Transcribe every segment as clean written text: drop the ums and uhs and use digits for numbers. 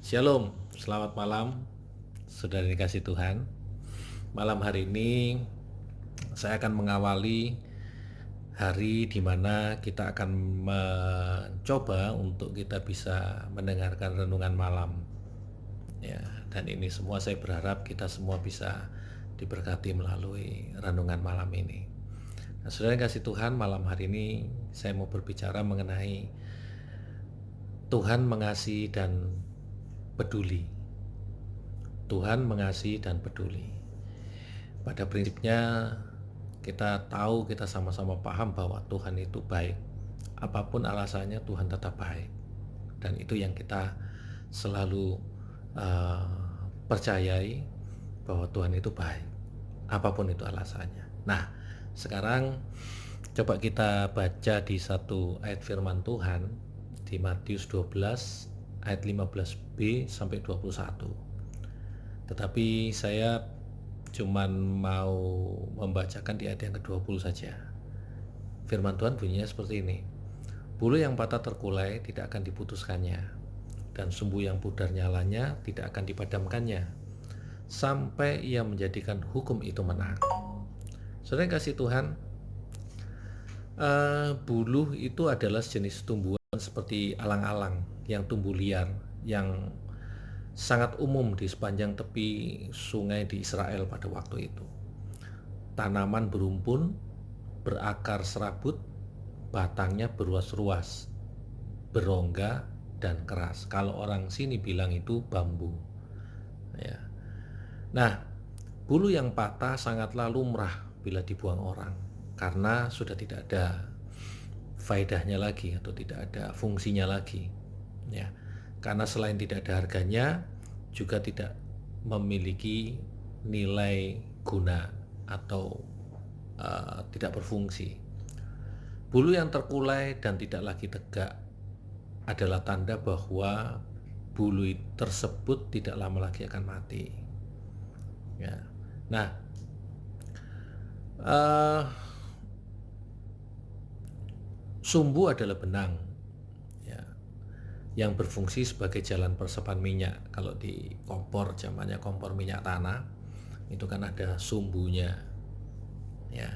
Shalom, selamat malam, saudara dikasih Tuhan. Malam hari ini saya akan mengawali hari di mana kita akan mencoba untuk kita bisa mendengarkan renungan malam. Ya, dan ini semua saya berharap kita semua bisa diberkati melalui renungan malam ini. Nah, saudara yang kasih Tuhan, malam hari ini saya mau berbicara mengenai Tuhan mengasihi dan peduli. Tuhan mengasihi dan peduli. Pada prinsipnya kita tahu, kita sama-sama paham bahwa Tuhan itu baik. Apapun alasannya Tuhan tetap baik. Dan itu yang kita selalu uh, percayai bahwa Tuhan itu baik. Apapun itu alasannya. Nah, sekarang coba kita baca di satu ayat firman Tuhan di Matius 12 ayat 15b sampai 21. Tetapi saya cuman mau membacakan di ayat yang ke-20 saja. Firman Tuhan bunyinya seperti ini. Bulu yang patah terkulai tidak akan diputuskannya, dan sumbu yang pudar nyalanya tidak akan dipadamkannya, sampai ia menjadikan hukum itu menang. Saudara yang kasih Tuhan, buluh itu adalah jenis tumbuhan seperti alang-alang yang tumbuh liar, yang sangat umum di sepanjang tepi sungai di Israel pada waktu itu. Tanaman berumpun, berakar serabut, batangnya beruas-ruas, berongga, dan keras. Kalau orang sini bilang itu bambu. Ya. Nah, bulu yang patah sangatlah lumrah bila dibuang orang, karena sudah tidak ada faedahnya lagi atau tidak ada fungsinya lagi. Ya, karena selain tidak ada harganya, juga tidak memiliki nilai guna atau tidak berfungsi. Bulu yang terkulai dan tidak lagi tegak adalah tanda bahwa bulu tersebut tidak lama lagi akan mati. Ya. Nah, sumbu adalah benang, ya, yang berfungsi sebagai jalan persepan minyak. Kalau di kompor, zamannya kompor minyak tanah, itu kan ada sumbunya, ya.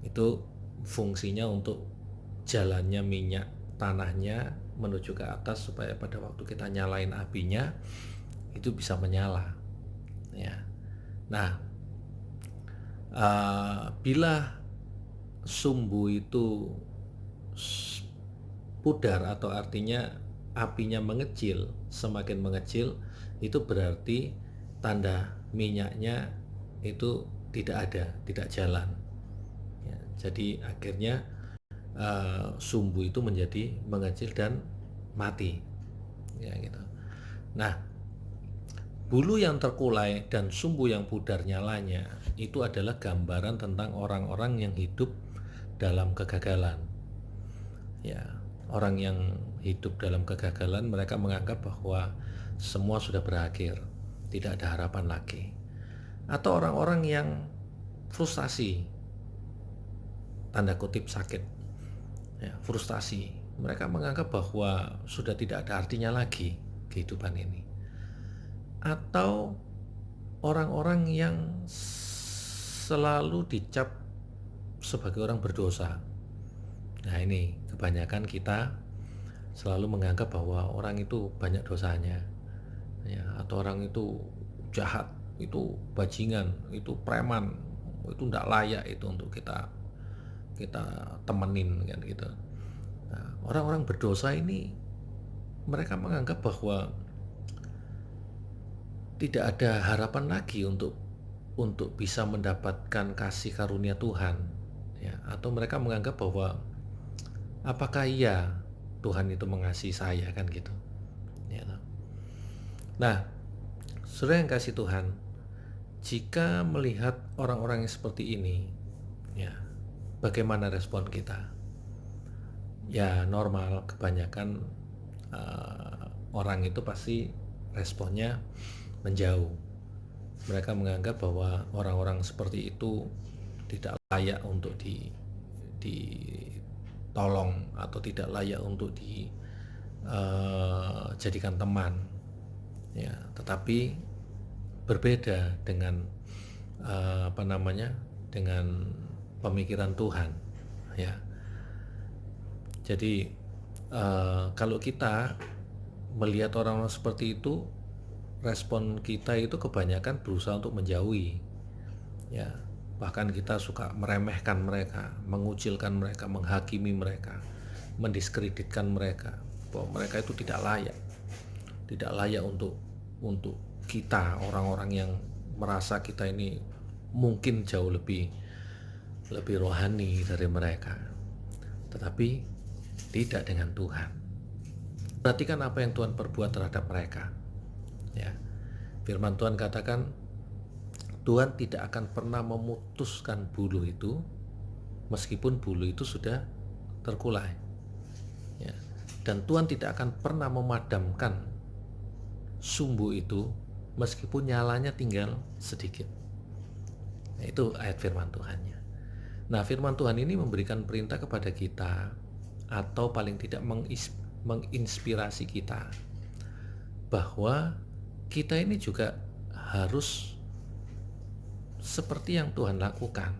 Itu fungsinya untuk jalannya minyak tanahnya menuju ke atas supaya pada waktu kita nyalain apinya itu bisa menyala, ya. Nah, bila sumbu itu pudar atau artinya apinya mengecil, semakin mengecil itu berarti tanda minyaknya itu tidak ada, tidak jalan, ya. Jadi akhirnya sumbu itu menjadi mengecil dan mati, ya gitu. Nah, bulu yang terkulai dan sumbu yang pudar nyalanya itu adalah gambaran tentang orang-orang yang hidup dalam kegagalan. Ya, orang yang hidup dalam kegagalan, mereka menganggap bahwa semua sudah berakhir, tidak ada harapan lagi. Atau orang-orang yang frustasi, tanda kutip sakit, ya, frustasi. Mereka menganggap bahwa sudah tidak ada artinya lagi kehidupan ini. Atau orang-orang yang selalu dicap sebagai orang berdosa. Nah, ini kebanyakan kita selalu menganggap bahwa orang itu banyak dosanya, ya, atau orang itu jahat, itu bajingan, itu preman, itu tidak layak itu untuk kita kita temenin kan gitu. Nah, orang-orang berdosa ini mereka menganggap bahwa tidak ada harapan lagi untuk bisa mendapatkan kasih karunia Tuhan, ya. Atau mereka menganggap bahwa apakah iya Tuhan itu mengasihi saya kan gitu, ya. Nah, saudara yang kasih Tuhan, jika melihat orang-orang yang seperti ini, ya, bagaimana respon kita? Ya normal, kebanyakan orang itu pasti responnya menjauh. Mereka menganggap bahwa orang-orang seperti itu tidak layak untuk ditolong atau tidak layak untuk dijadikan teman. ya, tetapi berbeda dengan dengan pemikiran Tuhan, ya. Jadi kalau kita melihat orang-orang seperti itu, respon kita itu kebanyakan berusaha untuk menjauhi, ya. Bahkan kita suka meremehkan mereka, mengucilkan mereka, menghakimi mereka, mendiskreditkan mereka, bahwa mereka itu tidak layak untuk kita, orang-orang yang merasa kita ini mungkin jauh lebih rohani dari mereka. Tetapi tidak dengan Tuhan. Perhatikan apa yang Tuhan perbuat terhadap mereka, ya. Firman Tuhan katakan, Tuhan tidak akan pernah memutuskan buluh itu meskipun buluh itu sudah terkulai, ya. Dan Tuhan tidak akan pernah memadamkan sumbu itu meskipun nyalanya tinggal sedikit. Nah, itu ayat firman Tuhannya. Nah, firman Tuhan ini memberikan perintah kepada kita, atau paling tidak menginspirasi kita, bahwa kita ini juga harus seperti yang Tuhan lakukan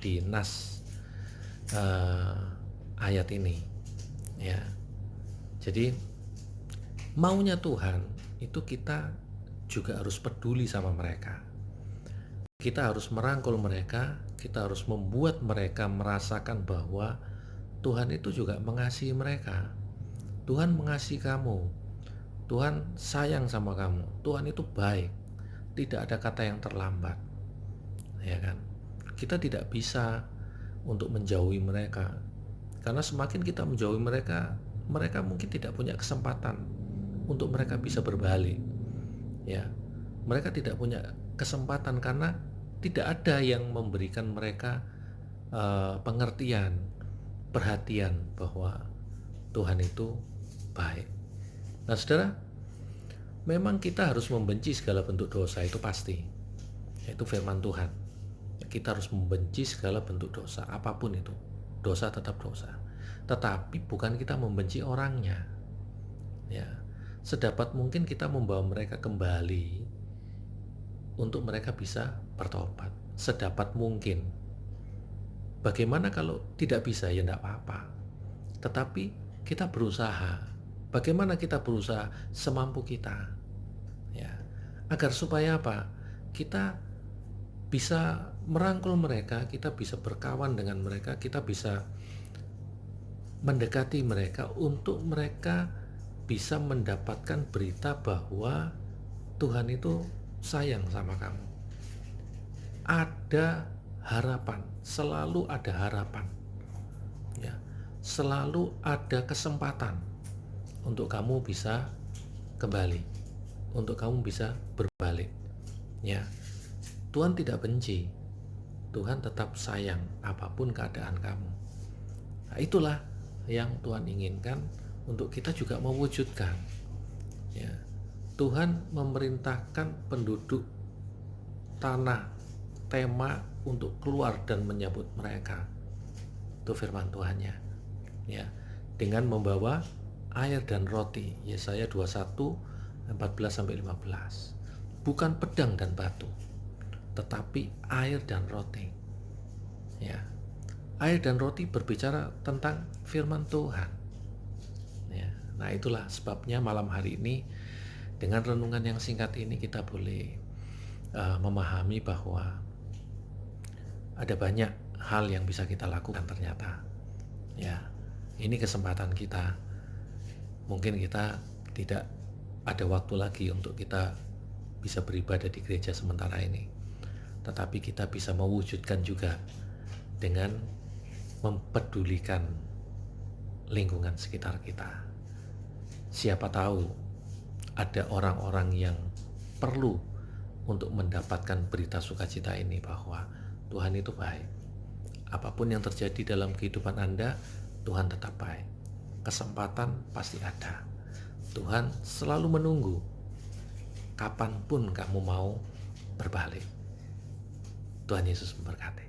di nas ayat ini, ya. Jadi maunya Tuhan itu kita juga harus peduli sama mereka. Kita harus merangkul mereka, kita harus membuat mereka merasakan bahwa Tuhan itu juga mengasihi mereka. Tuhan mengasihi kamu, Tuhan sayang sama kamu, Tuhan itu baik, tidak ada kata yang terlambat, ya kan? Kita tidak bisa untuk menjauhi mereka, karena semakin kita menjauhi mereka, mereka mungkin tidak punya kesempatan untuk mereka bisa berbalik, ya. Mereka tidak punya kesempatan karena tidak ada yang memberikan mereka pengertian, perhatian bahwa Tuhan itu baik. Nah, saudara, memang kita harus membenci segala bentuk dosa, itu pasti. Itu firman Tuhan. Kita harus membenci segala bentuk dosa, apapun itu. Dosa tetap dosa. Tetapi bukan kita membenci orangnya. Ya. Sedapat mungkin kita membawa mereka kembali untuk mereka bisa bertobat. Sedapat mungkin. Bagaimana kalau tidak bisa? Ya tidak apa-apa. Tetapi kita berusaha. Bagaimana kita berusaha? Semampu kita. Ya. Agar supaya apa? Kita bisa merangkul mereka, kita bisa berkawan dengan mereka, kita bisa mendekati mereka untuk mereka bisa mendapatkan berita bahwa Tuhan itu sayang sama kamu. Ada harapan, selalu ada harapan, ya. Selalu ada kesempatan untuk kamu bisa kembali, untuk kamu bisa berbalik, ya. Tuhan tidak benci, Tuhan tetap sayang apapun keadaan kamu. Nah, itulah yang Tuhan inginkan untuk kita juga mewujudkan, ya. Tuhan memerintahkan penduduk tanah tema untuk keluar dan menyambut mereka. Itu firman Tuhannya, ya, dengan membawa air dan roti. Yesaya 21 14-15. Bukan pedang dan batu, tetapi air dan roti, ya. Air dan roti berbicara tentang firman Tuhan, ya. Nah, itulah sebabnya malam hari ini dengan renungan yang singkat ini kita boleh memahami bahwa ada banyak hal yang bisa kita lakukan ternyata, ya. Ini kesempatan kita. Mungkin kita tidak ada waktu lagi untuk kita bisa beribadah di gereja sementara ini, tetapi kita bisa mewujudkan juga dengan mempedulikan lingkungan sekitar kita. Siapa tahu ada orang-orang yang perlu untuk mendapatkan berita sukacita ini bahwa Tuhan itu baik. Apapun yang terjadi dalam kehidupan Anda, Tuhan tetap baik. Kesempatan pasti ada. Tuhan selalu menunggu kapanpun kamu mau berbalik. Tuhan Yesus memberkati.